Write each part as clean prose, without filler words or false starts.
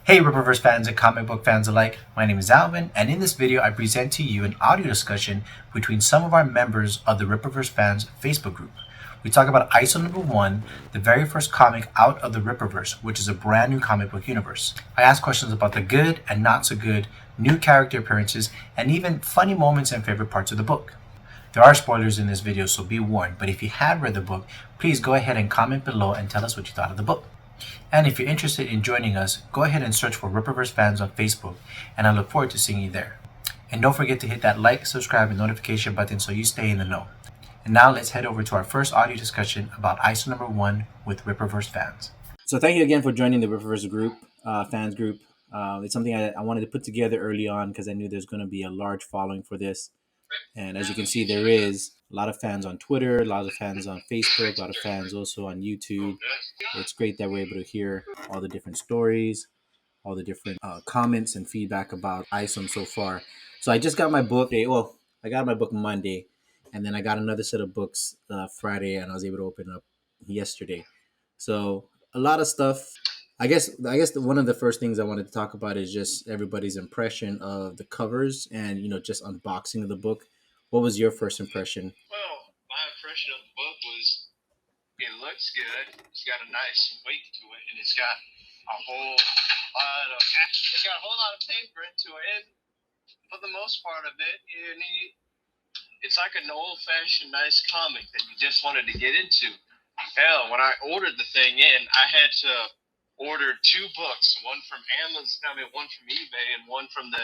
Hey Rippaverse fans and comic book fans alike, my name is Alvin, and in this video I present to you an audio discussion between some of our members of the Rippaverse fans Facebook group. We talk about Isom number 1, the very first comic out of the Rippaverse, which is a brand new comic book universe. I ask questions about the good and not so good, new character appearances, and even funny moments and favorite parts of the book. There are spoilers in this video, so be warned, but if you have read the book, please go ahead and comment below and tell us what you thought of the book. And if you're interested in joining us, go ahead and search for Rippaverse fans on Facebook, and I look forward to seeing you there. And don't forget to hit that like, subscribe, and notification button so you stay in the know. And now let's head over to our first audio discussion about Isom number 1 with Rippaverse fans. So thank you again for joining the Rippaverse group, fans group. It's something I wanted to put together early on because I knew there's going to be a large following for this. And as you can see, there is a lot of fans on Twitter, a lot of fans on Facebook, a lot of fans also on YouTube. It's great that we're able to hear all the different stories, all the different comments and feedback about Isom so far. So I just got my book. Well, I got my book Monday, and then I got another set of books Friday, and I was able to open up yesterday. So a lot of stuff. I guess one of the first things I wanted to talk about is just everybody's impression of the covers and just unboxing of the book. What was your first impression? Well, my impression of the book was it looks good. It's got a nice weight to it, and it's got a whole lot of paper into it. And for the most part of it, it's like an old-fashioned nice comic that you just wanted to get into. Hell, when I ordered the thing in, I had to order 2 books, one from Amazon, one from eBay, and one from the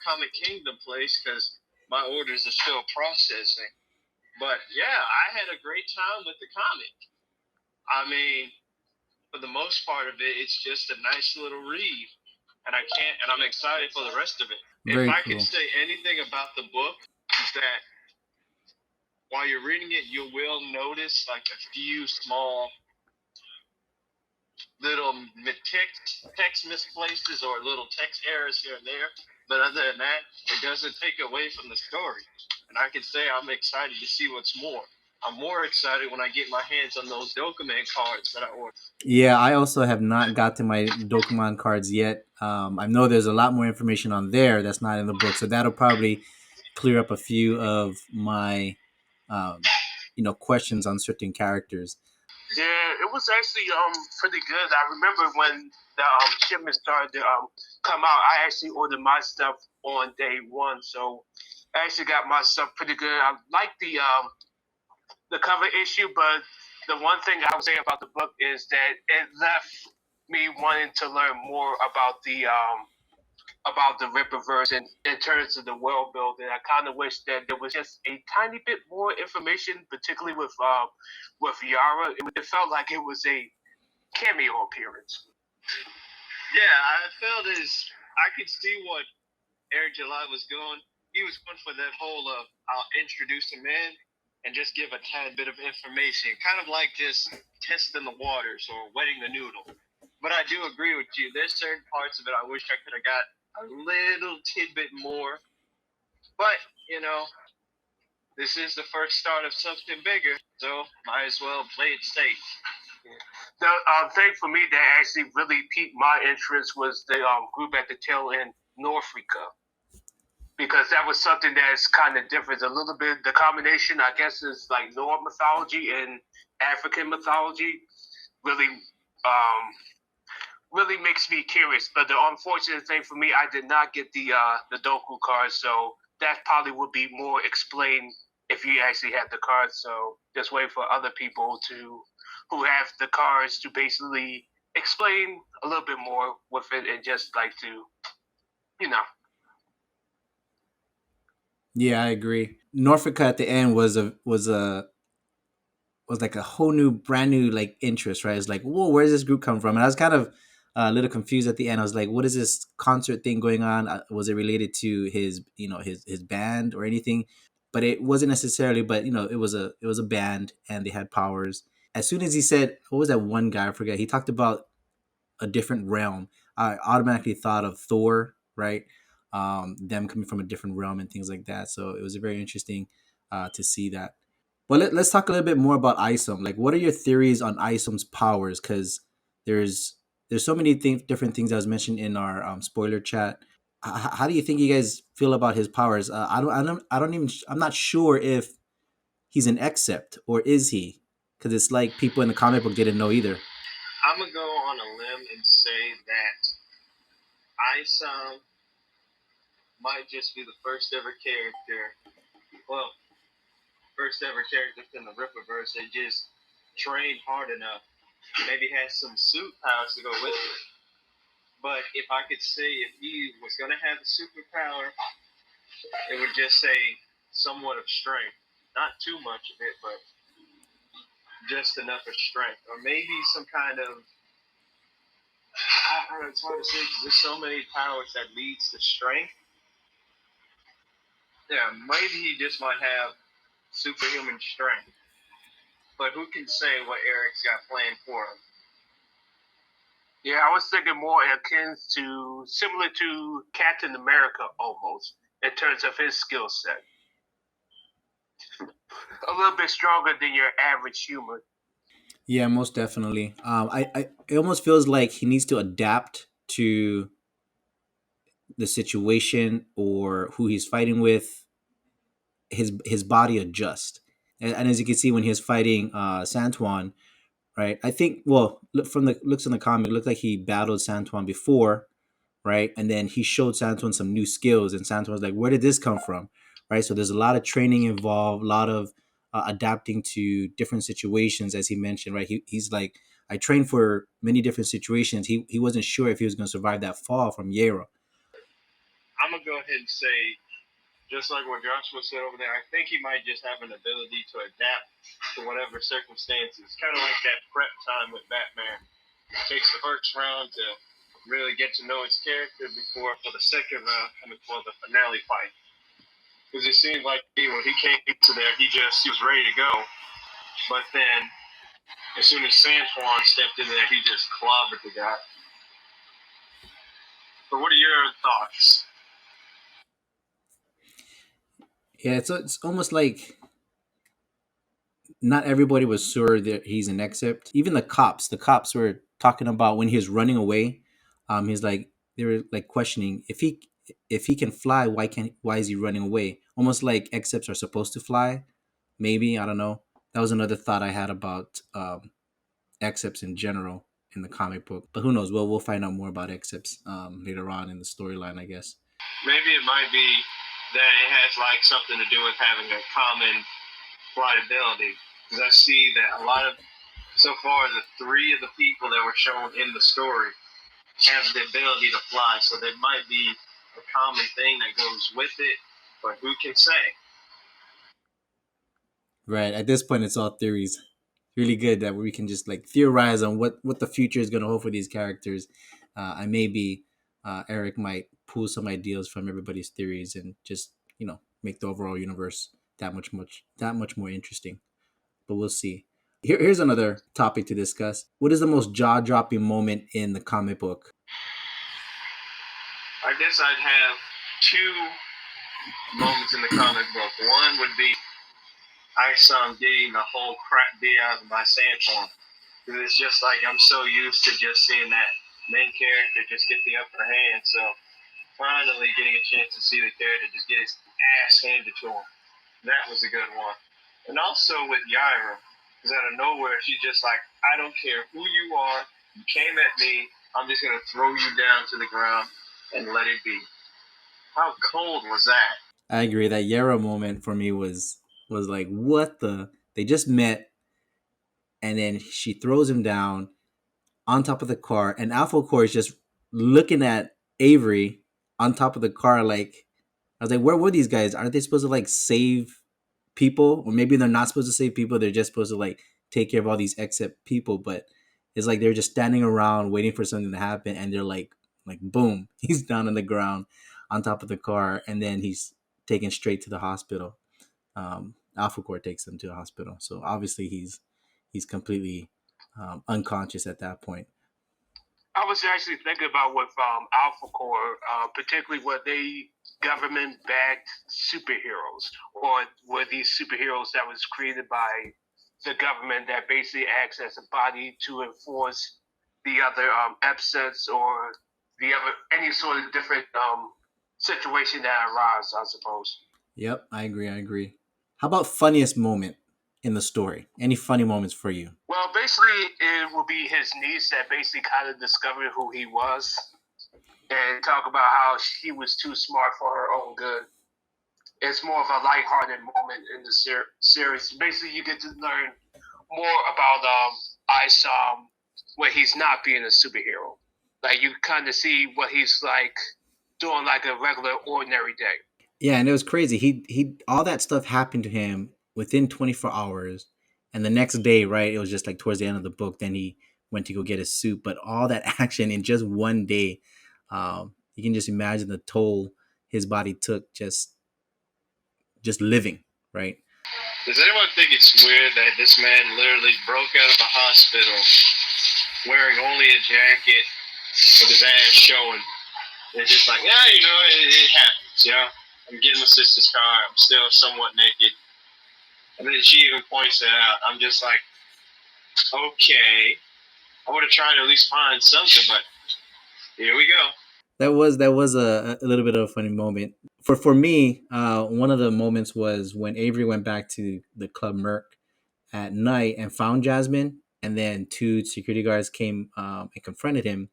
Comic Kingdom place, because my orders are still processing. But yeah, I had a great time with the comic. I mean, for the most part of it, it's just a nice little read, and I'm excited for the rest of it. Very if I cool. could say anything about the book, is that while you're reading it, you will notice like a few small little text misplaces or little text errors here and there. But other than that, it doesn't take away from the story. And I can say I'm excited to see what's more. I'm more excited when I get my hands on those Dokumaan cards that I ordered. Yeah, I also have not got to my Dokumaan cards yet. I know there's a lot more information on there that's not in the book, so that'll probably clear up a few of my, questions on certain characters. Yeah, it was actually pretty good. I remember when the shipment started to come out, I actually ordered my stuff on day 1, so I actually got my stuff pretty good. I like the cover issue, but the one thing I would say about the book is that it left me wanting to learn more about the Rippaverse and in terms of the world building. I kind of wish that there was just a tiny bit more information, particularly with Yaira. It felt like it was a cameo appearance. Yeah, I felt I could see what Eric July was going. He was going for that whole I'll introduce him in and just give a tad bit of information, kind of like just testing the waters or wetting the noodle. But I do agree with you. There's certain parts of it I wish I could have got a little tidbit more. But, this is the first start of something bigger, so might as well play it safe. The thing for me that actually really piqued my interest was the group at the tail end, Norfrica, because that was something that's kind of different. A little bit, the combination, I guess, is like Norse mythology and African mythology. Really, really makes me curious. But the unfortunate thing for me, I did not get the Doku card, so that probably would be more explained if you actually had the cards. So just wait for other people who have the cards to basically explain a little bit more with it, and just like to, Yeah, I agree. Norfica at the end was like a whole new, brand new like interest, right? It's like, whoa, where's this group come from? And I was kind of a little confused at the end. I was like, what is this concert thing going on? Was it related to his, his band or anything? But it wasn't necessarily. But it was a band, and they had powers. As soon as he said, what was that one guy? I forget. He talked about a different realm. I automatically thought of Thor, right? Them coming from a different realm and things like that. So it was very interesting to see that. Well, let's talk a little bit more about Isom. Like, what are your theories on Isom's powers? Because there's there's so many different things that was mentioned in our spoiler chat. How do you think you guys feel about his powers? I'm not sure if he's an accept or is he? Because it's like people in the comic book didn't know either. I'm gonna go on a limb and say that Isom might just be the first ever character. Well, first ever character in the Rippaverse that just trained hard enough. Maybe has some suit powers to go with it. But if I could say if he was gonna have a superpower, it would just say somewhat of strength. Not too much of it, but just enough of strength. Or maybe some kind of, I don't know, it's hard to say because there's so many powers that leads to strength. Yeah, maybe he just might have superhuman strength. But who can say what Eric's got planned for him? Yeah, I was thinking more akin to similar to Captain America almost in terms of his skill set. A little bit stronger than your average human. Yeah, most definitely. It almost feels like he needs to adapt to the situation or who he's fighting with. His body adjust, and as you can see when he was fighting Santuan, right? I think from the looks in the comic, it looked like he battled Santuan before, right? And then he showed Santuan some new skills, and Santuan was like, "Where did this come from?" Right? So there's a lot of training involved, a lot of adapting to different situations, as he mentioned, right? He's like, I trained for many different situations. He wasn't sure if he was going to survive that fall from Yaira. I'm gonna go ahead and say, just like what Joshua said over there, I think he might just have an ability to adapt to whatever circumstances. Kind of like that prep time with Batman. It takes the first round to really get to know his character before for the second round coming for the finale fight. Because it seemed like when he came to there, he was ready to go. But then, as soon as Santuan stepped in there, he just clobbered the guy. But what are your thoughts? Yeah, it's almost like not everybody was sure that he's an except. Even the cops were talking about when he was running away. He's like they were like questioning if he can fly, why is he running away? Almost like excepts are supposed to fly. Maybe I don't know. That was another thought I had about excepts in general in the comic book. But who knows? Well, we'll find out more about excepts later on in the storyline, I guess. Maybe it might be that it has like something to do with having a common flight ability. Because I see that a lot of, so far, the three of the people that were shown in the story have the ability to fly. So there might be a common thing that goes with it, but who can say? Right. At this point, it's all theories. Really good that we can just like theorize on what the future is going to hold for these characters. And maybe Eric might pull some ideas from everybody's theories and just make the overall universe that much more interesting. But we'll see. Here's another topic to discuss. What is the most jaw dropping moment in the comic book? I guess I'd have two moments in the comic book. One would be Isom getting the whole crap beat out of my Sandstorm. Because it's just like I'm so used to just seeing that main character just get the upper hand. So finally getting a chance to see the character just get his ass handed to him. That was a good one. And also with Yaira, because out of nowhere, she's just like, I don't care who you are. You came at me. I'm just going to throw you down to the ground and let it be. How cold was that? I agree. That Yara moment for me was like, what the? They just met, and then she throws him down on top of the car, and Alpha Core is just looking at Avery on top of the car. Like, I was like, where were these guys? Aren't they supposed to like save people? Or maybe they're not supposed to save people. They're just supposed to like take care of all these except people. But it's like they're just standing around waiting for something to happen, and they're like boom, he's down on the ground on top of the car, and then he's taken straight to the hospital. Alpha Core takes him to the hospital, so obviously he's completely unconscious at that point. I was actually thinking about with Alpha Core, particularly were they government-backed superheroes, or were these superheroes that was created by the government that basically acts as a body to enforce the other episodes or any sort of different situation that arises, I suppose. Yep, I agree. How about funniest moment in the story? Any funny moments for you? Well, basically, it will be his niece that basically kind of discovered who he was and talk about how he was too smart for her own good. It's more of a lighthearted moment in the series. Basically, you get to learn more about Isom when he's not being a superhero. Like, you kind of see what he's like doing like a regular, ordinary day. Yeah, and it was crazy. He all that stuff happened to him within 24 hours, and the next day, right? It was just like towards the end of the book. Then he went to go get his suit, but all that action in just one day, you can just imagine the toll his body took just living, right? Does anyone think it's weird that this man literally broke out of a hospital wearing only a jacket with his ass showing? It's just like, yeah, it happens, I'm getting my sister's car. I'm still somewhat naked. And then she even points it out. I'm just like, okay. I would have tried to at least find something, but here we go. That was a little bit of a funny moment. For me, one of the moments was when Avery went back to the Club Merc at night and found Jasmine, and then two security guards came and confronted him.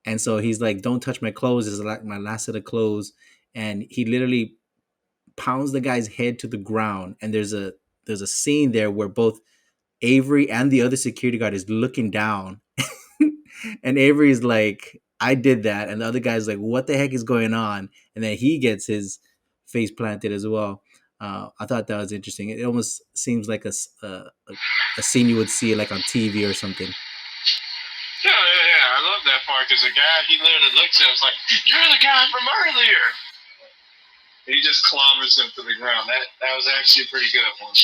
And so he's like, "Don't touch my clothes. This is like my last set of clothes." And he literally pounds the guy's head to the ground. And there's a scene there where both Avery and the other security guard is looking down, and Avery's like, "I did that," and the other guy's like, "What the heck is going on?" And then he gets his face planted as well. I thought that was interesting. It almost seems like a scene you would see like on TV or something. Yeah. I love that part because the guy, he literally looks at him, was like, "You're the guy from earlier." And he just clobbers him to the ground. That was actually a pretty good one.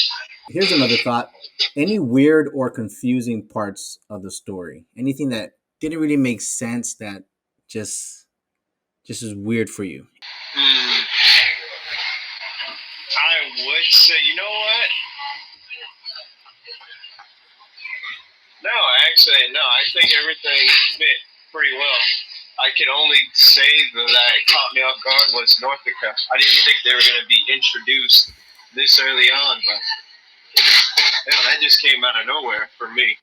Here's another thought. Any weird or confusing parts of the story? Anything that didn't really make sense that just is weird for you? I would say, you know what? No, actually, no. I think everything fit pretty well. I can only say that caught me off guard was Norfica. I didn't think they were going to be introduced this early on, but that just came out of nowhere for me.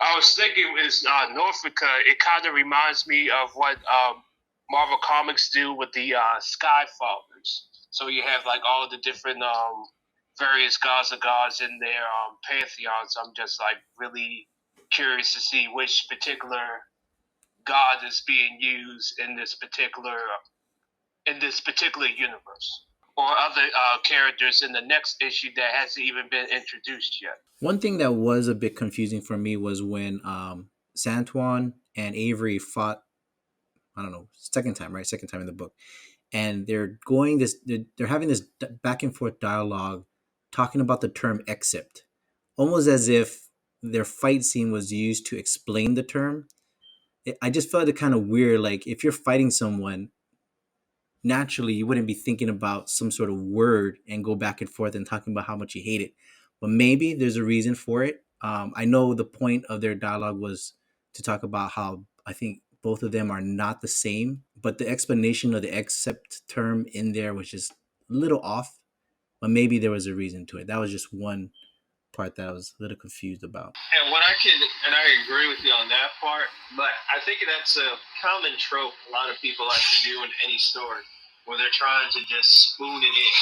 I was thinking is Norfrica. It kind of reminds me of what Marvel Comics do with the Skyfallers. So you have like all the different various gods of gods in their pantheons. I'm just like really curious to see which particular god is being used in this particular universe, or other characters in the next issue that hasn't even been introduced yet. One thing that was a bit confusing for me was when Santuan and Avery fought. I don't know, second time, right? Second time in the book, and they're having this back and forth dialogue, talking about the term "except," almost as if their fight scene was used to explain the term. I just felt it kind of weird. Like if you're fighting someone, naturally you wouldn't be thinking about some sort of word and go back and forth and talking about how much you hate it. But maybe there's a reason for it. I know the point of their dialogue was to talk about how I think both of them are not the same, but the explanation of the accept term in there was just a little off. But maybe there was a reason to it. That was just one part that I was a little confused about. And I agree with you on that part, but I think that's a common trope a lot of people like to do in any story, where they're trying to just spoon it in,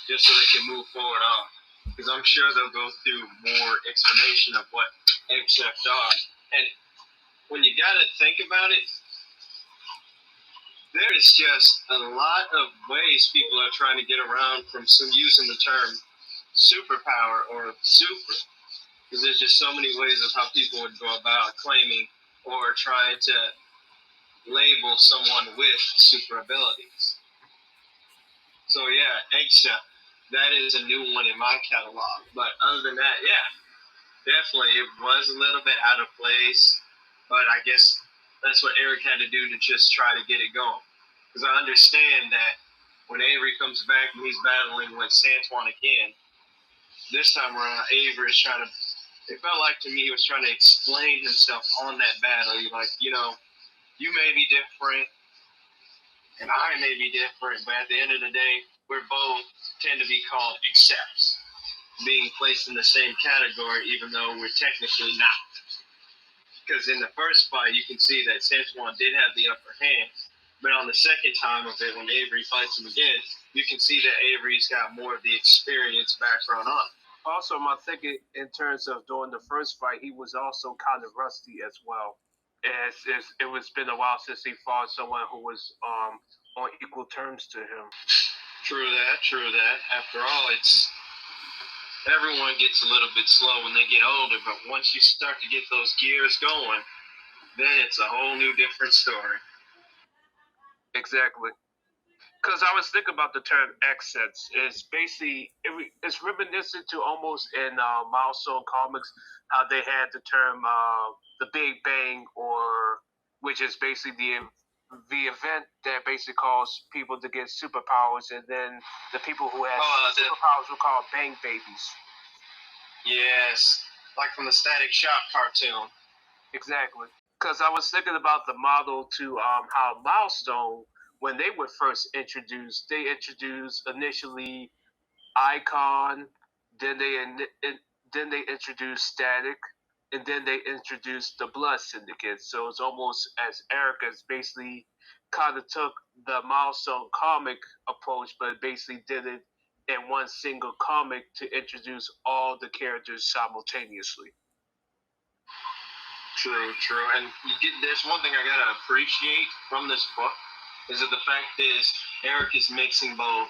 just so they can move forward on. Because I'm sure they'll go through more explanation of what accept are. And when you got to think about it, there is just a lot of ways people are trying to get around from using the term superpower or super. Because there's just so many ways of how people would go about claiming or trying to label someone with super abilities. So yeah, except that is a new one in my catalog. But other than that, yeah, definitely it was a little bit out of place. But I guess that's what Eric had to do to just try to get it going. Because I understand that when Avery comes back and he's battling with Santuan again, this time around Avery is it felt like to me he was trying to explain himself on that battle. He's like, you may be different and I may be different, but at the end of the day, we're both tend to be called accepts, being placed in the same category, even though we're technically not. Because in the first fight, you can see that Santuan did have the upper hand, but on the second time of it, when Avery fights him again, you can see that Avery's got more of the experience background on. Also, I'm thinking in terms of during the first fight, he was also kind of rusty as well. It was been a while since he fought someone who was on equal terms to him. True that. After all, everyone gets a little bit slow when they get older, but once you start to get those gears going, then it's a whole new different story. Exactly. Because I was thinking about the term accents. It's basically it's reminiscent to almost in Milestone comics how they had the term the Big Bang, or which is basically the event that basically caused people to get superpowers, and then the people who had superpowers were called Bang Babies. Yes, like from the Static Shock cartoon. Exactly. Because I was thinking about the model to how Milestone, when they were first introduced, they introduced initially Icon, then they introduced Static, and then they introduced the Blood Syndicate. So it's almost as Erica's basically kind of took the Milestone comic approach, but basically did it in one single comic to introduce all the characters simultaneously. True. And there's one thing I gotta appreciate from this book is that the fact is Eric is mixing both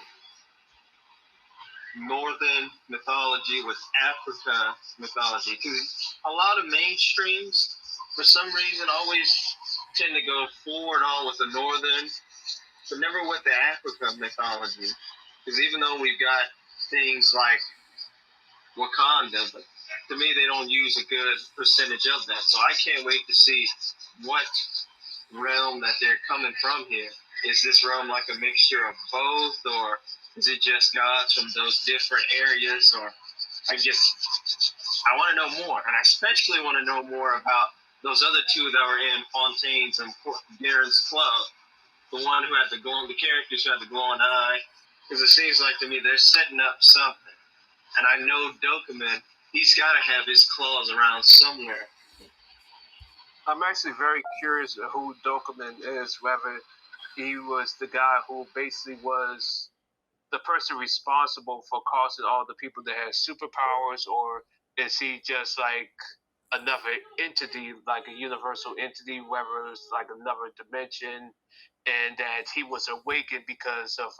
Northern mythology with Africa mythology. Because a lot of mainstreams, for some reason, always tend to go forward on with the Northern, but never with the Africa mythology. Because even though we've got things like Wakanda, but to me they don't use a good percentage of that. So I can't wait to see what realm that they're coming from here. Is this realm like a mixture of both, or is it just gods from those different areas? Or I want to know more, and I especially want to know more about those other two that were in Fontaine's and Darren's club. The one who had the characters who had the glowing eye, because it seems like to me they're setting up something. And I know Dokumaan, he's got to have his claws around somewhere. I'm actually very curious who Dokumaan is, whether he was the guy who basically was the person responsible for causing all the people that had superpowers, or is he just like another entity, like a universal entity, whether it's like another dimension, and that he was awakened because of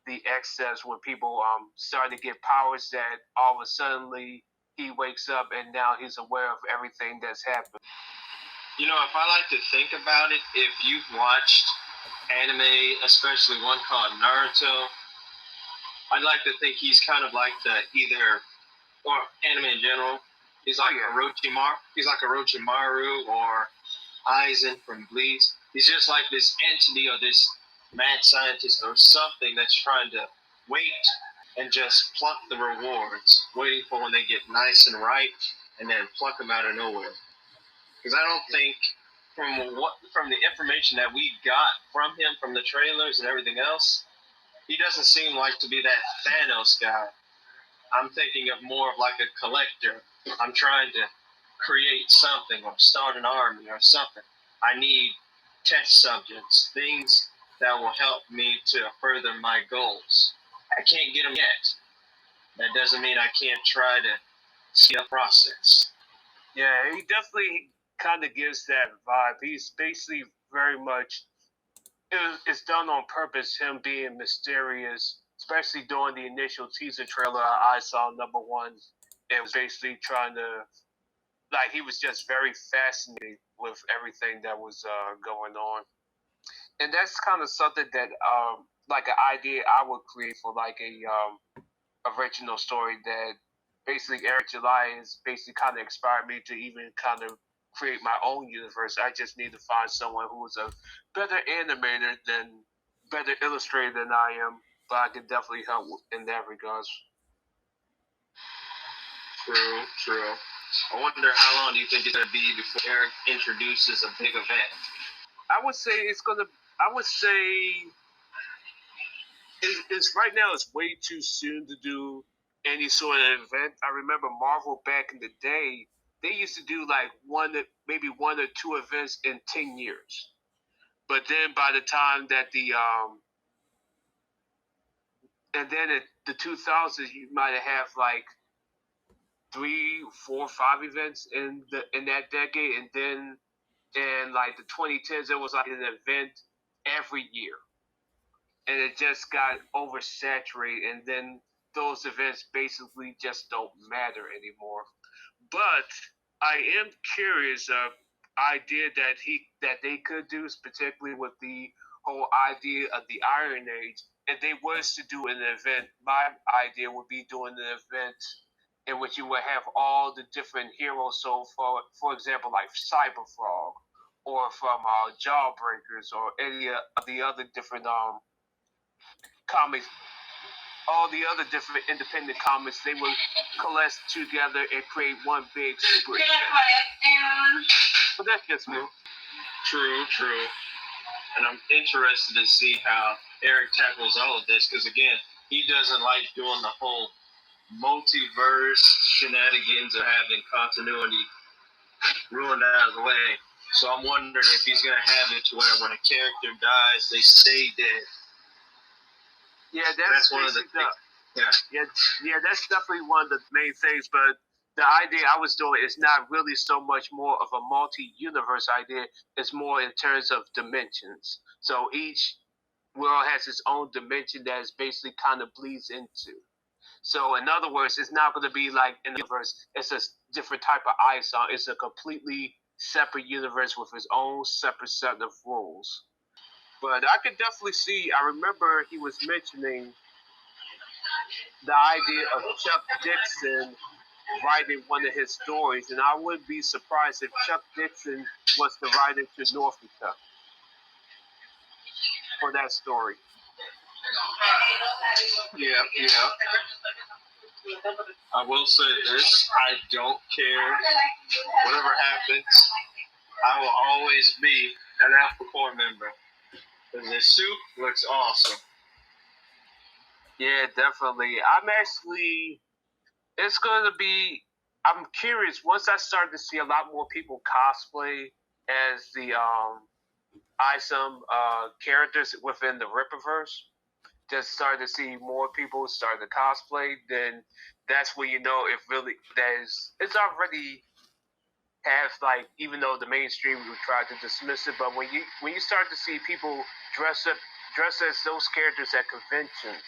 the excess when people started to get powers, that all of a suddenly he wakes up and now he's aware of everything that's happened. If I like to think about it, if you've watched anime, especially one called Naruto, I'd like to think he's kind of like or anime in general, he's like Orochimaru. He's like Orochimaru or Isom from Bleach. He's just like this entity or this mad scientist or something that's trying to wait and just pluck the rewards, waiting for when they get nice and ripe, and then pluck them out of nowhere. Because I don't think, from the information that we got from him, from the trailers and everything else, he doesn't seem like to be that Thanos guy. I'm thinking of more of like a collector. I'm trying to create something or start an army or something. I need test subjects, things that will help me to further my goals. I can't get them yet. That doesn't mean I can't try to see the process. Yeah, he definitely kind of gives that vibe. He's basically very much, it's done on purpose, him being mysterious, especially during the initial teaser trailer I saw, #1. It was basically trying to, like, he was just very fascinated with everything that was going on. And that's kind of something that, like an idea I would create for like a original story, that basically Eric July is basically kind of inspired me to even kind of create my own universe. I just need to find someone who is a better animator better illustrator than I am, but I can definitely help in that regards. True. I wonder how long do you think it's going to be before Eric introduces a big event? I would say it's right now. It's way too soon to do any sort of event. I remember Marvel back in the day. They used to do like maybe one or two events in 10 years. But then by the time that and then in the 2000s, you might have like 3, 4, 5 events in that decade, and then in like the 2010s, it was like an event every year, and it just got oversaturated, and then those events basically just don't matter anymore. But I am curious of idea that they could do, particularly with the whole idea of the Iron Age. If they was to do an event, my idea would be doing an event in which you would have all the different heroes. So, for example, like Cyberfrog, or from Jawbreakers, or any of the other different comics, all the other different independent comics, they would coalesce together and create one big super event. But that's just me. True. And I'm interested to see how Eric tackles all of this, because again, he doesn't like doing the whole multiverse shenanigans of having continuity ruined out of the way. So I'm wondering if he's going to have it to where when a character dies, they stay dead. Yeah, that's one of the things. Yeah, that's definitely one of the main things. But the idea I was doing is not really so much more of a multi-universe idea. It's more in terms of dimensions. So each world has its own dimension that is basically kind of bleeds into. So in other words, it's not going to be like in the universe. It's a different type of Isom. It's a completely separate universe with its own separate set of rules. But I could definitely see. I remember he was mentioning the idea of Chuck Dixon writing one of his stories, and I wouldn't be surprised if Chuck Dixon was the writer to Norfica for that story. Yeah. I will say this: I don't care whatever happens. I will always be an Alpha Core member. Because the suit looks awesome. Yeah, definitely. It's going to be, I'm curious, once I start to see a lot more people cosplay as the Isom characters within the Rippaverse, just start to see more people start to cosplay, then that's when you know if really it's already have, like, even though the mainstream would try to dismiss it, but when you start to see people dress as those characters at conventions,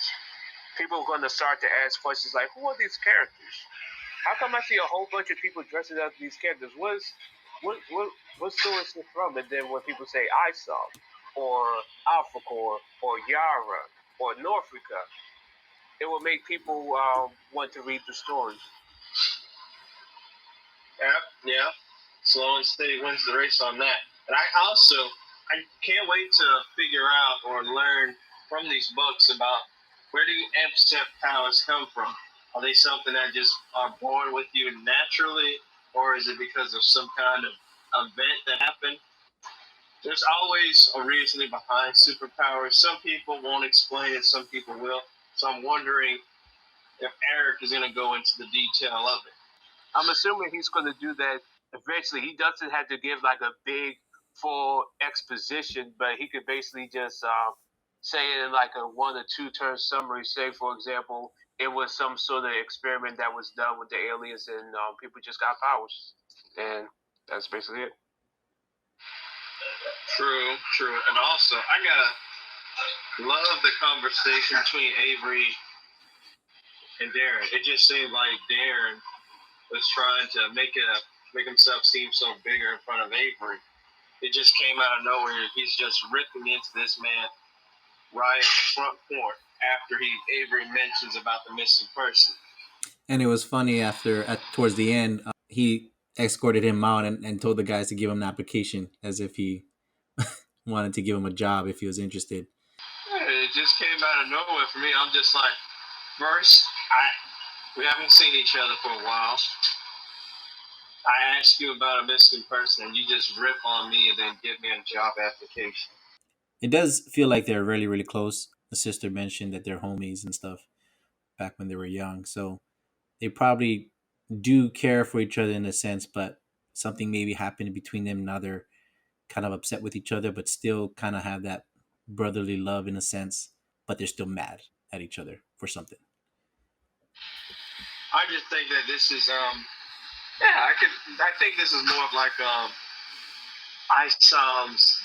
people are going to start to ask questions like, who are these characters? How come I see a whole bunch of people dressing up these characters? What store is this from? And then when people say Isom, or Alpha Core, or Yaira, or Norfrica, it will make people want to read the stories. Yeah. Slow and steady wins the race on that. And I can't wait to figure out or learn from these books about where do amp powers come from. Are they something that just are born with you naturally, or is it because of some kind of event that happened? There's always a reasoning behind superpowers. Some people won't explain it, some people will. So I'm wondering if Eric is going to go into the detail of it. I'm assuming he's going to do that eventually. He doesn't have to give like a big, full exposition, but he could basically just say it in like a 1 or 2 turn summary. Say, for example, it was some sort of experiment that was done with the aliens, and people just got powers, and that's basically it. True. And also, I gotta love the conversation between Avery and Darren. It just seemed like Darren was trying to make himself seem so bigger in front of Avery. It just came out of nowhere. He's just ripping into this man right in the front court after Avery mentions about the missing person. And it was funny towards the end, he escorted him out and told the guys to give him an application as if he wanted to give him a job if he was interested. It just came out of nowhere for me. I'm just like, first, we haven't seen each other for a while. I ask you about a missing person, and you just rip on me and then give me a job application. It does feel like they're really, really close. The sister mentioned that they're homies and stuff back when they were young. So they probably do care for each other in a sense, but something maybe happened between them. Now they're kind of upset with each other, but still kind of have that brotherly love in a sense, but they're still mad at each other for something. I just think that this is I think this is more of like Isom's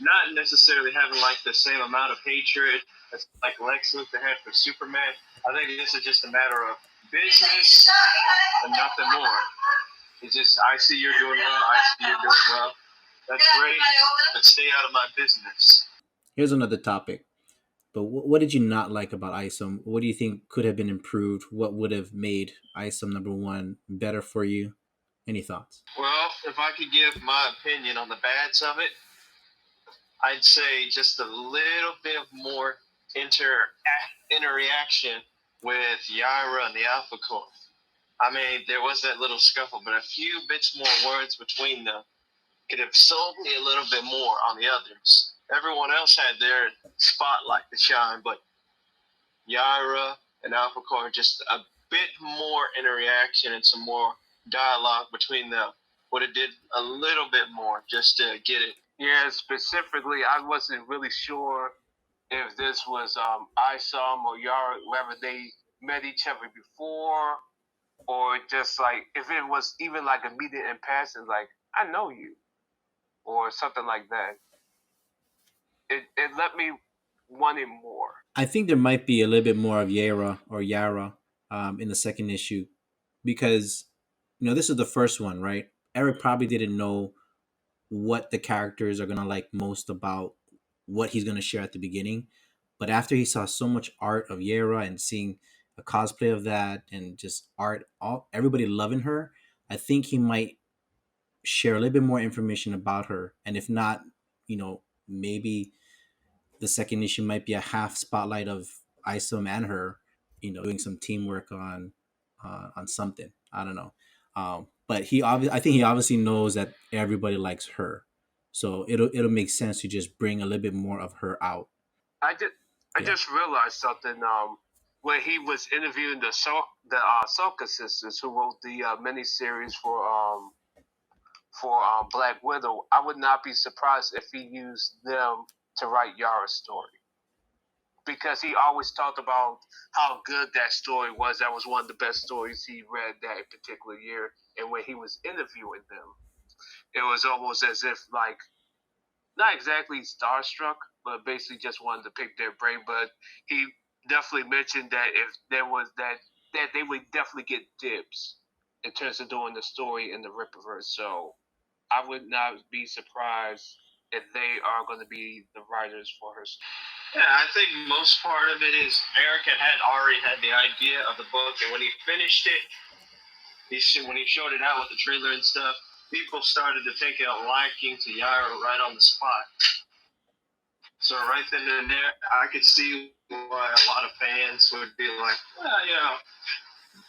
not necessarily having like the same amount of hatred as like Lex Luthor had for Superman. I think this is just a matter of business and nothing more. It's just I see you're doing well, I see you're doing well. That's great, but stay out of my business. Here's another topic. But what did you not like about Isom? What do you think could have been improved? What would have made Isom #1 better for you? Any thoughts? Well, if I could give my opinion on the bads of it, I'd say just a little bit more interaction with Yaira and the Alpha Core. I mean, there was that little scuffle, but a few bits more words between them could have sold me a little bit more on the others. Everyone else had their spotlight to shine, but Yaira and Alpha Core, just a bit more interaction and some more dialogue between them would have did a little bit more just to get it. Yeah, specifically, I wasn't really sure if this was Isom or Yara, whether they met each other before, or just like if it was even like a meeting in passing, like I know you, or something like that. It let me want it more. I think there might be a little bit more of Yara in the second issue because this is the first one, right? Eric probably didn't know what the characters are gonna like most about what he's gonna share at the beginning, but after he saw so much art of Yara and seeing a cosplay of that and just art, all everybody loving her, I think he might share a little bit more information about her. And if not, maybe the second issue might be a half spotlight of Isom and her, doing some teamwork on something. I don't know. But I think he obviously knows that everybody likes her, so it'll make sense to just bring a little bit more of her out. I just I Yeah. just realized something. When he was interviewing the Soska Sisters, who wrote the miniseries for Black Widow, I would not be surprised if he used them to write Yara's story, because he always talked about how good that story was. That was one of the best stories he read that particular year. And when he was interviewing them, it was almost as if like not exactly starstruck, but basically just wanted to pick their brain. But he definitely mentioned that if there was that they would definitely get dibs in terms of doing the story in the Rippaverse. So I would not be surprised if they are going to be the writers for her. Yeah, I think most part of it is Eric had already had the idea of the book, and when he finished it, when he showed it out with the trailer and stuff, people started to take a liking to Yaira right on the spot. So right then and there, I could see why a lot of fans would be like, well,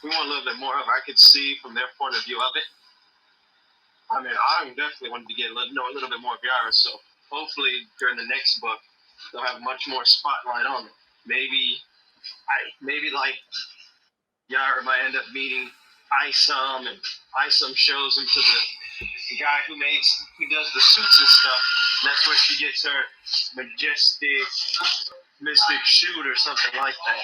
we want a little bit more of it. I could see from their point of view of it. I mean, I definitely wanted to get a little bit more of Yaira, so hopefully during the next book, they'll have much more spotlight on it. Maybe like Yaira might end up meeting Isom, and Isom shows him to the guy who does the suits and stuff. And that's where she gets her majestic mystic shoot or something like that.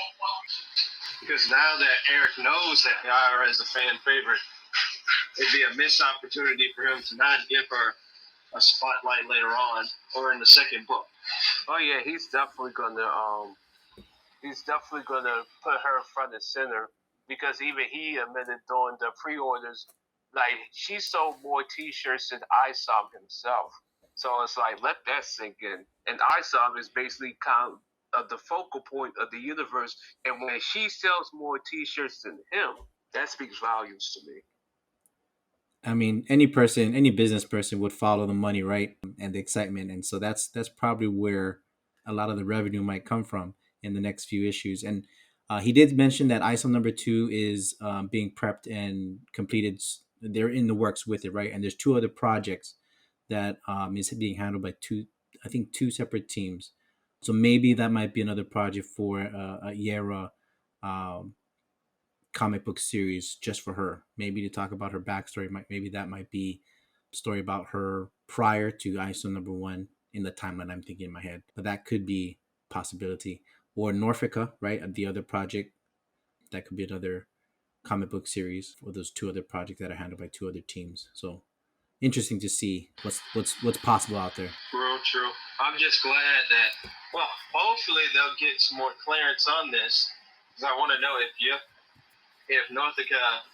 Because now that Eric knows that Yaira is a fan favorite, it'd be a missed opportunity for him to not give her a spotlight later on or in the second book. Oh yeah, he's definitely gonna put her front and center, because even he admitted during the pre-orders, like she sold more T-shirts than Isom himself. So it's like let that sink in. And Isom is basically kind of the focal point of the universe, and when she sells more T-shirts than him, that speaks volumes to me. I mean, any business person would follow the money, right, and the excitement, and so that's probably where a lot of the revenue might come from in the next few issues. And he did mention that ISO #2 is being prepped and completed they're in the works with it, right? And there's two other projects that is being handled by two separate teams. So maybe that might be another project for a Yaira um, comic book series just for her. Maybe to talk about her backstory. Maybe that might be a story about her prior to ISO #1 in the timeline I'm thinking in my head. But that could be a possibility. Or Norfica, right? The other project that could be another comic book series for those two other projects that are handled by two other teams. So interesting to see what's possible out there. Real true. I'm just glad that, well, hopefully they'll get some more clearance on this, because I want to know if Norfica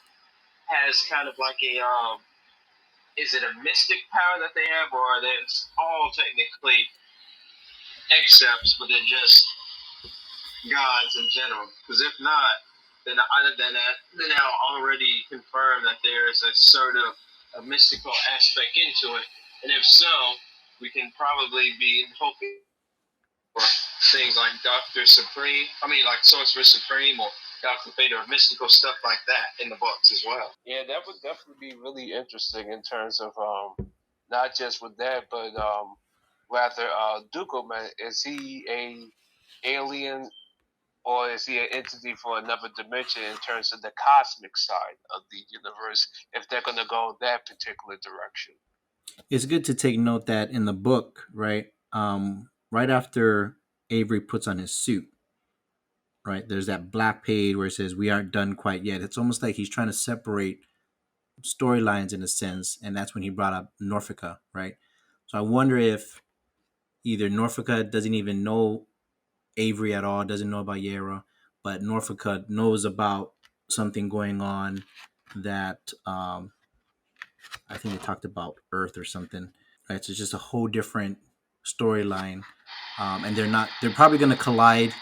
has kind of like a is it a mystic power that they have, or are they all technically accepts, but they're just gods in general? Because if not, then other than that, then I'll already confirm that there's a sort of a mystical aspect into it, and if so, we can probably be hoping for things like like Sorcerer Supreme or Dr. Fate or mystical stuff like that in the books as well. Yeah, that would definitely be really interesting in terms of not just with that, but rather Dokumaan, is he a alien or is he an entity for another dimension in terms of the cosmic side of the universe? If they're going to go that particular direction, It's good to take note that in the book, right, right after Avery puts on his suit, right, there's that black page where it says we aren't done quite yet. It's almost like he's trying to separate storylines in a sense, and that's when he brought up Norfica, right? So I wonder if either Norfica doesn't even know Avery at all, doesn't know about Yaira, but Norfica knows about something going on that I think they talked about Earth or something, right? So it's just a whole different storyline, and they're probably going to collide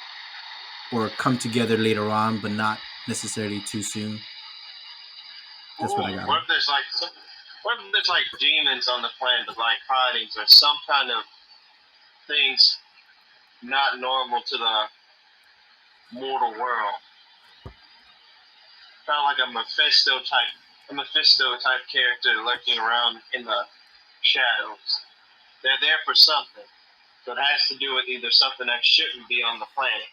or come together later on, but not necessarily too soon. That's what I got. What if there's like demons on the planet, like hidings or some kind of things not normal to the mortal world? Kind of like a Mephisto type character lurking around in the shadows. They're there for something. So it has to do with either something that shouldn't be on the planet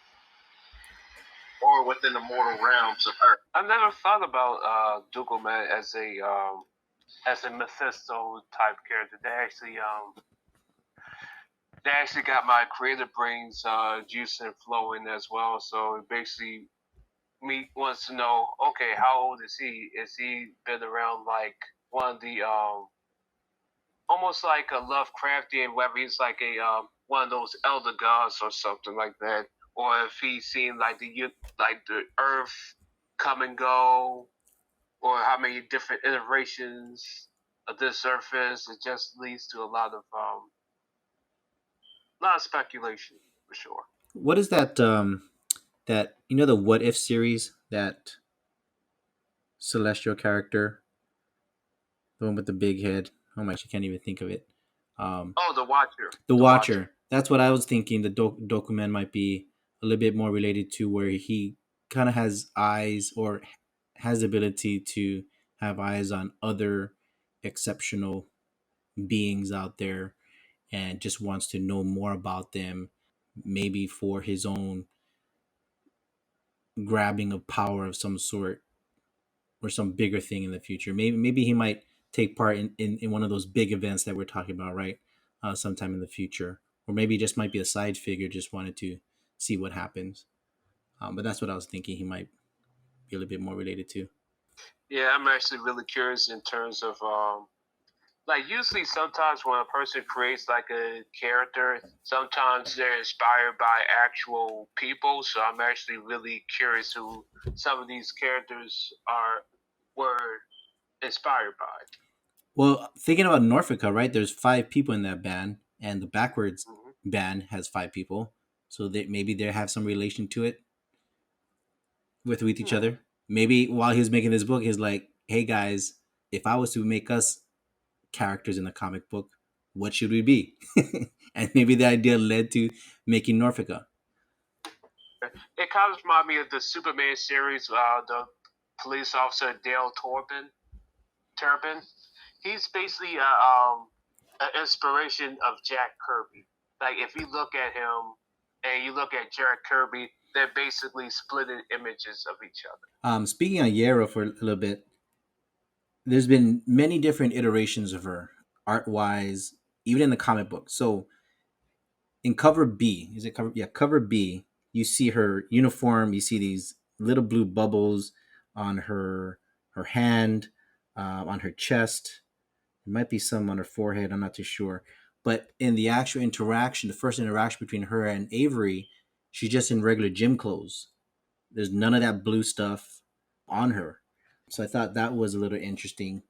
or within the mortal realms of Earth. I never thought about Dokumaan as a Mephisto type character. They actually got my creative brains juice and flowing as well. So it basically me wants to know, okay, how old is he? Is he been around like one of the almost like a Lovecraftian, whether he's like a one of those elder gods or something like that, or if he's seen like the Earth come and go, or how many different iterations of this surface. It just leads to a lot of speculation for sure. What is that? That the What If series, that celestial character, the one with the big head. Oh my gosh, I can't even think of it. Oh, the Watcher. The Watcher. That's what I was thinking. The Dokumaan might be a little bit more related to where he kind of has eyes, or has the ability to have eyes on other exceptional beings out there, and just wants to know more about them, maybe for his own grabbing of power of some sort, or some bigger thing in the future. Maybe he might take part in one of those big events that we're talking about, right? Sometime in the future. Or maybe he just might be a side figure, just wanted to see what happens. But that's what I was thinking he might be a little bit more related to. Yeah, I'm actually really curious in terms of like usually sometimes when a person creates like a character, sometimes they're inspired by actual people. So I'm actually really curious who some of these characters were inspired by. Well, thinking about Norfica, right? There's 5 people in that band, and the Backwards band has 5 people, so maybe they have some relation to it with each other. Maybe while he was making this book, he's like, "Hey guys, if I was to make us characters in a comic book, what should we be?" And maybe the idea led to making Norfica. It kind of reminded me of the Superman series, the police officer Dale Torben. turban. He's basically an inspiration of Jack Kirby. Like if you look at him and you look at Jack Kirby, they're basically splitting images of each other. Speaking on Yaira for a little bit, there's been many different iterations of her, art wise, even in the comic book. So in cover B, is it cover? Yeah, cover B. You see her uniform. You see these little blue bubbles on her hand, on her chest. There might be some on her forehead. I'm not too sure. But in the actual interaction, the first interaction between her and Avery, she's just in regular gym clothes. There's none of that blue stuff on her. So I thought that was a little interesting.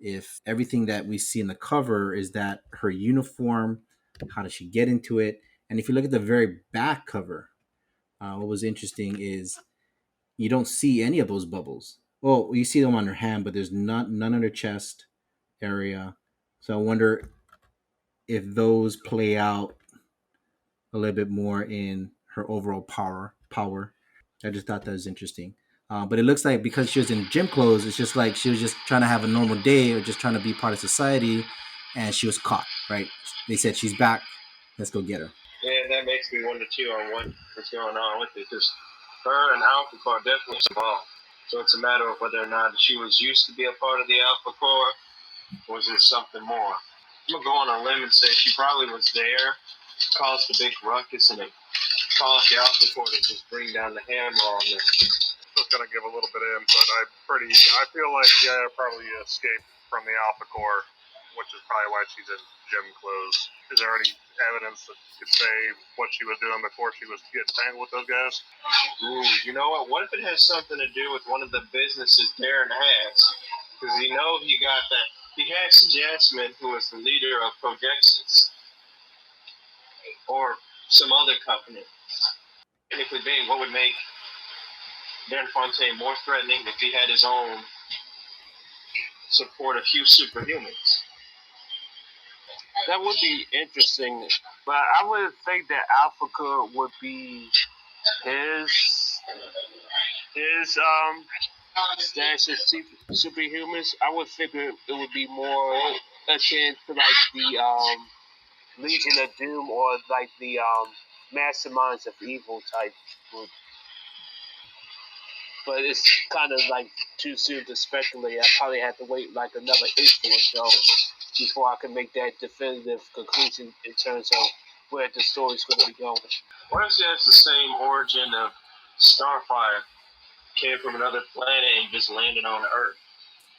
If everything that we see in the cover is that her uniform, how does she get into it? And if you look at the very back cover, what was interesting is you don't see any of those bubbles. Well, you see them on her hand, but there's none on her chest area. So I wonder if those play out a little bit more in her overall power. I just thought that was interesting. But it looks like because she was in gym clothes, it's just like she was just trying to have a normal day or just trying to be part of society, and she was caught. Right? They said she's back. Let's go get her. Yeah, that makes me wonder too on what's going on with it, because her and Alpha Core definitely involved. So it's a matter of whether or not she was used to be a part of the Alpha Core, or was it something more? I'm gonna go on a limb and say she probably was there, caused a big ruckus, and it caused the Alpha Core to just bring down the hammer on them. Just gonna give a little bit of input. I feel like Yaira probably escaped from the Alpha Core, which is probably why she's in gym clothes. Is there any evidence that could say what she was doing before she was getting tangled with those guys? Ooh, you know what? What if it has something to do with one of the businesses Darren has? Because he got that. He has Jasmine, who is the leader of Projexus, or some other company. Technically being, what would make Darren Fontaine more threatening if he had his own support of few superhumans? That would be interesting, but I would think that Alpha would be his stash of superhumans. I would figure it would be more akin to like the Legion of Doom or like the Masterminds of Evil type group. But it's kind of like too soon to speculate. I probably have to wait like another issue or so before I can make that definitive conclusion in terms of where the story's going to be going. What if she has the same origin of Starfire, came from another planet and just landed on Earth,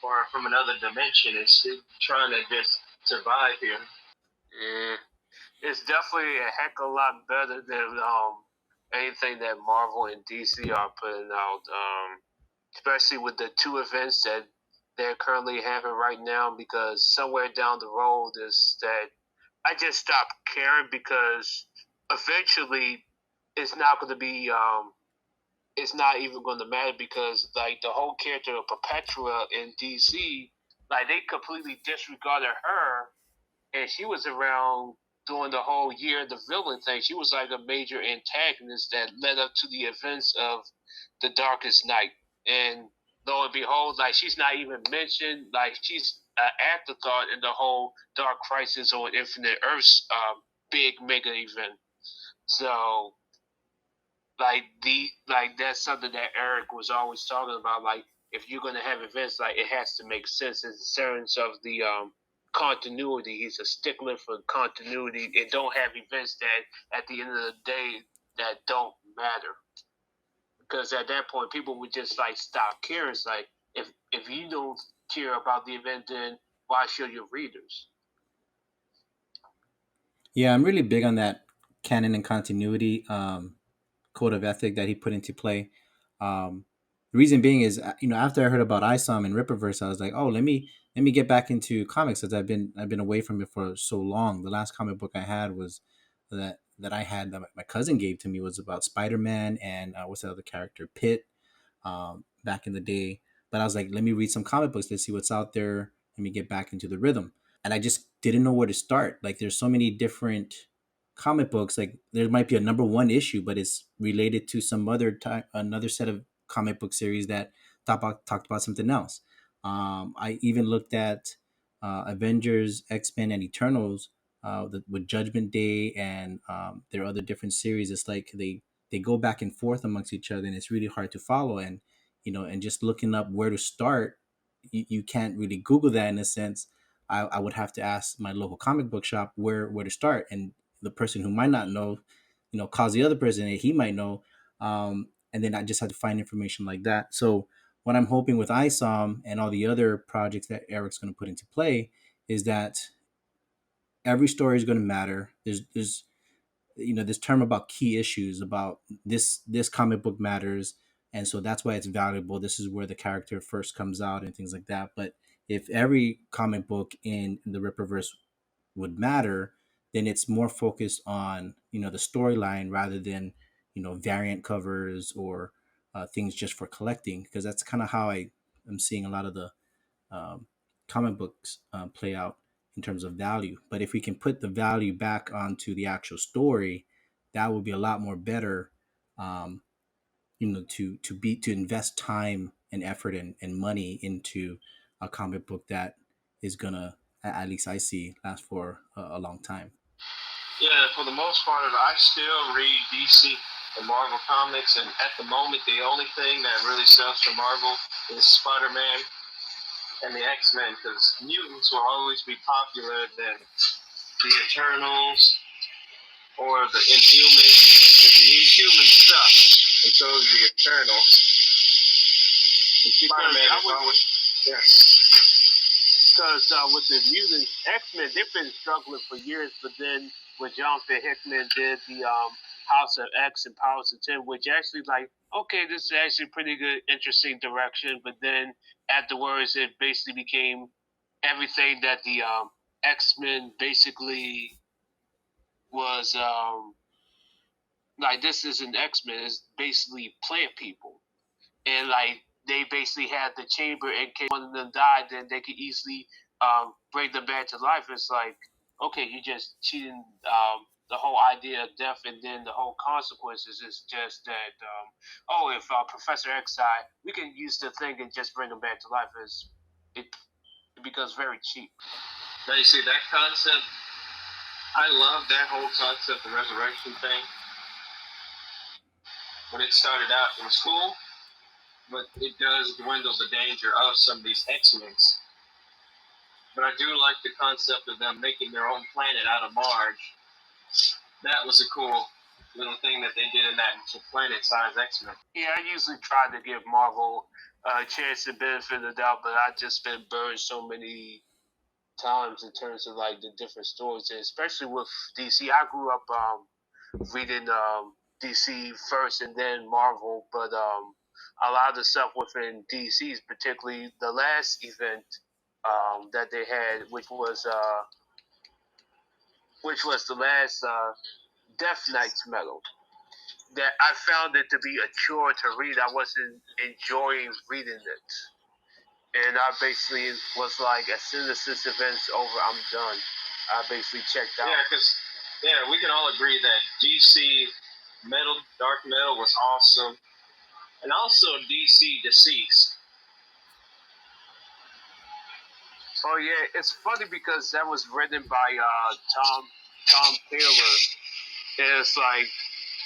or from another dimension and still trying to just survive here? Yeah, it's definitely a heck of a lot better than anything that Marvel and DC are putting out. Especially with the two events that they're currently having right now, because somewhere down the road is that I just stopped caring because eventually it's not going to be it's not even going to matter because like the whole character of Perpetua in DC, like they completely disregarded her, and she was around during the whole year the villain thing. She was like a major antagonist that led up to the events of the Darkest Night. And lo and behold, like she's not even mentioned. Like she's an afterthought in the whole Dark Crisis on Infinite Earth's big mega event. So like that's something that Eric was always talking about. Like if you're gonna have events, like it has to make sense in terms of the continuity. He's a stickler for continuity. It don't have events that at the end of the day that don't matter. Because at that point, people would just like stop caring. It's like if you don't care about the event, then why should your readers? Yeah, I'm really big on that canon and continuity code of ethic that he put into play. The reason being is, after I heard about Isom and Rippaverse, I was like, oh, let me get back into comics because I've been away from it for so long. The last comic book I had was that I had that my cousin gave to me was about Spider-Man and what's the other character, Pitt, back in the day. But I was like, let me read some comic books. Let's see what's out there. Let me get back into the rhythm. And I just didn't know where to start. Like, there's so many different comic books. Like, there might be a number one issue, but it's related to some other time, another set of comic book series that talked about something else. I even looked at Avengers, X-Men, and Eternals with Judgment Day and their other different series. It's like they go back and forth amongst each other, and it's really hard to follow. And and just looking up where to start, you can't really Google that in a sense. I would have to ask my local comic book shop where to start, and the person who might not know, calls the other person that he might know, and then I just had to find information like that. So what I'm hoping with Isom and all the other projects that Eric's going to put into play is that every story is going to matter. There's this term about key issues about this comic book matters, and so that's why it's valuable. This is where the character first comes out and things like that. But if every comic book in the Rippaverse would matter, then it's more focused on the storyline rather than variant covers or things just for collecting, because that's kind of how I'm seeing a lot of the um, comic books play out in terms of value. But if we can put the value back onto the actual story, that would be a lot more better. Um, to invest time and effort and money into a comic book that is gonna, at least I see, last for a long time. Yeah, for the most part of it, I still read DC and Marvel comics, and at the moment, the only thing that really sells for Marvel is Spider-Man and the X-Men, because mutants will always be popular than the Eternals or the Inhumans. If the Inhumans suck, and so is the Eternals. And Spider-Man is always... Yeah. Because with the mutants, X-Men, they've been struggling for years, but then when Jonathan Hickman did the House of X and Powers of 10, which actually okay, this is actually pretty good, interesting direction, but then afterwards it basically became everything that the X-Men basically was this is an X-Men, it's basically plant people. And they basically had the chamber in case one of them died, then they could easily bring them back to life. It's like, okay, you just cheating the whole idea of death, and then the whole consequences is just that if Professor X died, we can use the thing and just bring him back to life. It becomes very cheap. Now you see that concept. I love that whole concept, the resurrection thing. When it started out, it was cool, but it does dwindle the danger of some of these X-Men. But I do like the concept of them making their own planet out of Mars. That was a cool little thing that they did in that planet-sized X-Men. Yeah, I usually try to give Marvel a chance to benefit of the doubt, but I've just been burned so many times in terms of the different stories, and especially with DC. I grew up reading DC first and then Marvel, but a lot of the stuff within DC, particularly the last event that they had, which was the last Death Knight's medal. That I found it to be a chore to read. I wasn't enjoying reading it. And I basically was like, as soon as this event's over, I'm done. I basically checked out. Yeah, we can all agree that DC Dark Metal was awesome. And also DC Deceased. Oh yeah, it's funny because that was written by Tom Taylor. And it's like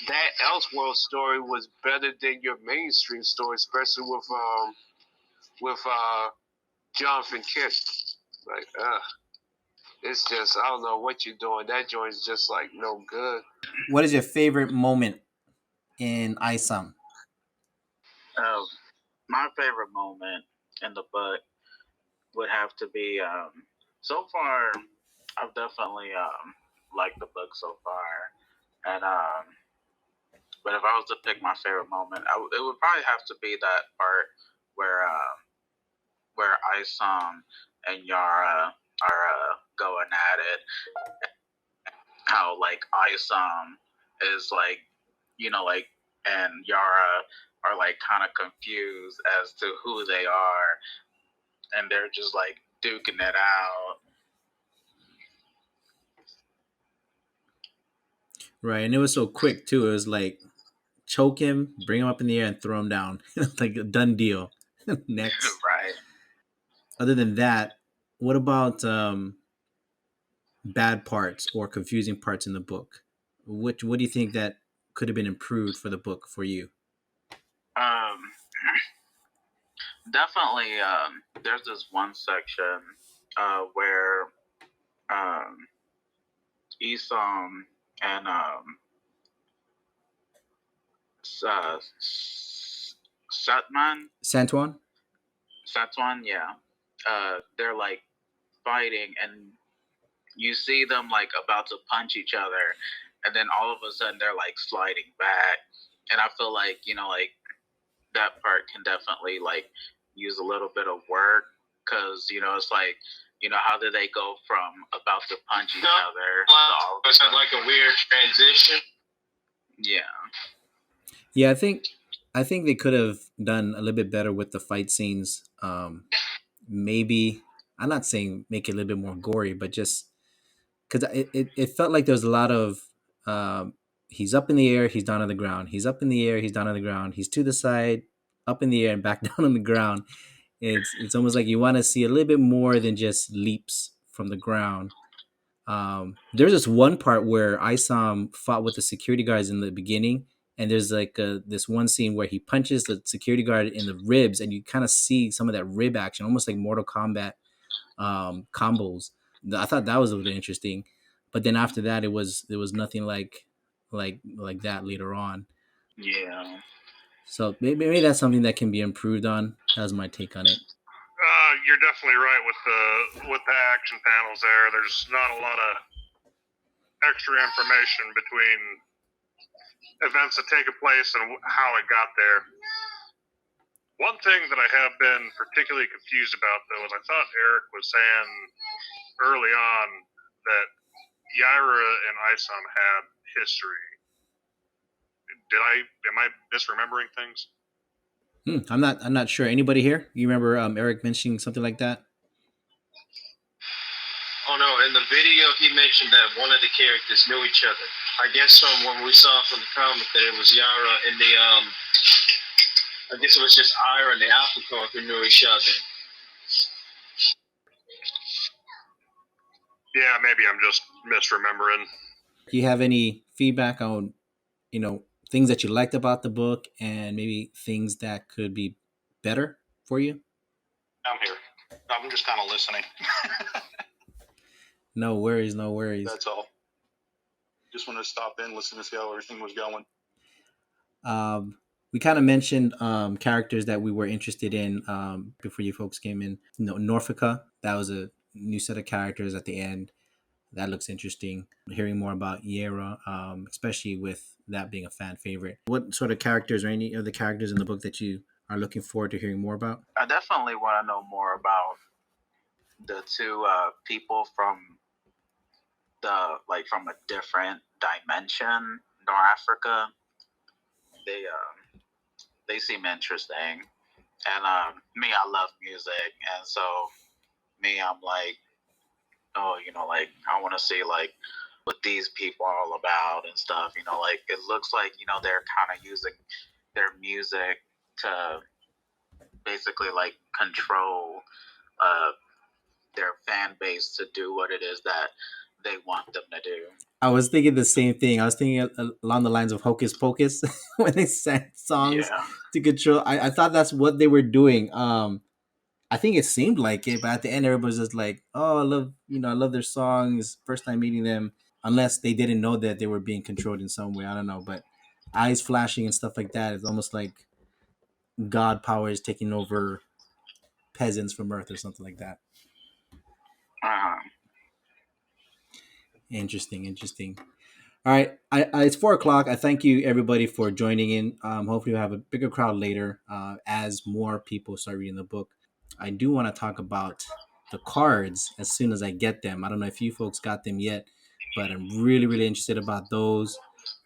that Elseworld story was better than your mainstream story, especially with Jonathan Kent. It's just, I don't know what you're doing. That joint's just no good. What is your favorite moment in Isom? My favorite moment in the book would have to be so far. I've definitely liked the book so far, and but if I was to pick my favorite moment, it would probably have to be that part where Isom and Yaira are going at it. How Isom is and Yaira are kind of confused as to who they are, and they're just duking it out. Right, and it was so quick too. It was like choke him, bring him up in the air, and throw him down, like a done deal. Next, Right. other than that, what about bad parts or confusing parts in the book? What do you think that could have been improved for the book for you? Um, definitely. There's this one section where Isom and uh, Satman, Santuan? Satwan, yeah. They're like fighting, and you see them like about to punch each other, and then all of a sudden they're like sliding back. And I feel like, like that part can definitely like use a little bit of work, because it's like, how do they go from about to punch each other to all of a It's sudden? like a weird transition. Yeah. Yeah, I think they could have done a little bit better with the fight scenes. Maybe I'm not saying make it a little bit more gory, but just because it felt like there was a lot of he's up in the air, he's down on the ground. He's up in the air, he's down on the ground. He's to the side, up in the air, and back down on the ground. It's almost like you want to see a little bit more than just leaps from the ground. There's this one part where Isom fought with the security guards in the beginning, and there's like this one scene where he punches the security guard in the ribs, and you kind of see some of that rib action, almost like Mortal Kombat combos. I thought that was a little interesting, but then after that, it was nothing like that later on. Yeah. So maybe that's something that can be improved on. That was my take on it. You're definitely right with the action panels there. There's not a lot of extra information between events that take place and how it got there. One thing that I have been particularly confused about, though, is I thought Eric was saying early on that Yaira and Isom had history. Am I misremembering things? I'm not sure. Anybody here? You remember Eric mentioning something like that? Oh no, in the video he mentioned that one of the characters knew each other. I guess from when we saw from the comic that it was Yaira and I guess it was just Yaira and the Alpha Core who knew each other. Yeah, maybe I'm just misremembering. Do you have any feedback on things that you liked about the book and maybe things that could be better for you? I'm here. I'm just kind of listening. No worries, no worries. That's all. Just wanted to stop in, listen to see how everything was going. We kind of mentioned characters that we were interested in before you folks came in. Norfica, that was a new set of characters at the end. That looks interesting. Hearing more about Yaira, especially with that being a fan favorite. What sort of characters or any of the characters in the book that you are looking forward to hearing more about? I definitely want to know more about the two people from from a different dimension, Norfrica. They seem interesting, and me, I love music, and so me, I'm like, oh, like I want to see like what these people are all about and stuff. Like it looks like they're kind of using their music to basically like control their fan base to do what it is that they want them to do. I was thinking the same thing. I was thinking along the lines of Hocus Pocus when they sang songs to control. I thought that's what they were doing. I think it seemed like it, but at the end, everybody's just like, "Oh, I love their songs." First time meeting them, unless they didn't know that they were being controlled in some way. I don't know, but eyes flashing and stuff like that. It's almost like God power is taking over peasants from Earth or something like that. Uh-huh. Interesting. All right, it's 4 o'clock. I thank you everybody for joining in. Hopefully, we'll have a bigger crowd later as more people start reading the book. I do want to talk about the cards as soon as I get them. I don't know if you folks got them yet, but I'm really interested about those.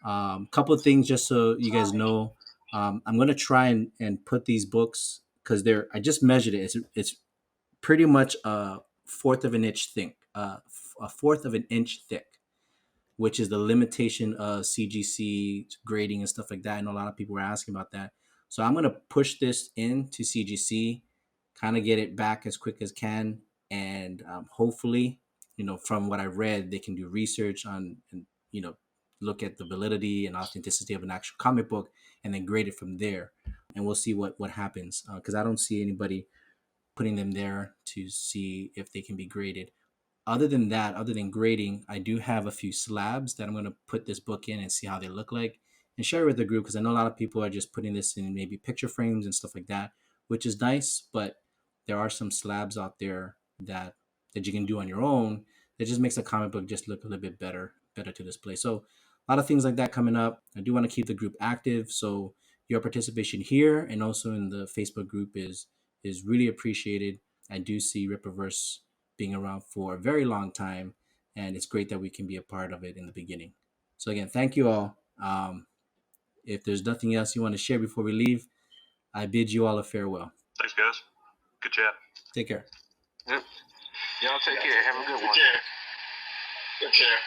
Couple of things just so you guys know. I'm gonna try and put these books because I just measured it. It's pretty much a fourth of an inch thick. A fourth of an inch thick, which is the limitation of CGC grading and stuff like that. I know a lot of people were asking about that. So I'm going to push this into CGC kind of get it back as quick as can, and hopefully, from what I read, they can do research on and look at the validity and authenticity of an actual comic book, and then grade it from there. And we'll see what happens, because I don't see anybody putting them there to see if they can be graded. Other than that, other than grading, I do have a few slabs that I'm going to put this book in and see how they look like and share it with the group, because I know a lot of people are just putting this in maybe picture frames and stuff like that, which is nice, but there are some slabs out there that you can do on your own that just makes a comic book just look a little bit better to display. So a lot of things like that coming up. I do want to keep the group active, so your participation here and also in the Facebook group is really appreciated. I do see Rippaverse being around for a very long time, and it's great that we can be a part of it in the beginning. So again, thank you all. If there's nothing else you want to share before we leave, I bid you all a farewell. Thanks, guys. Good chat. Take care. Yep. Y'all take care. Have a good one. Good care.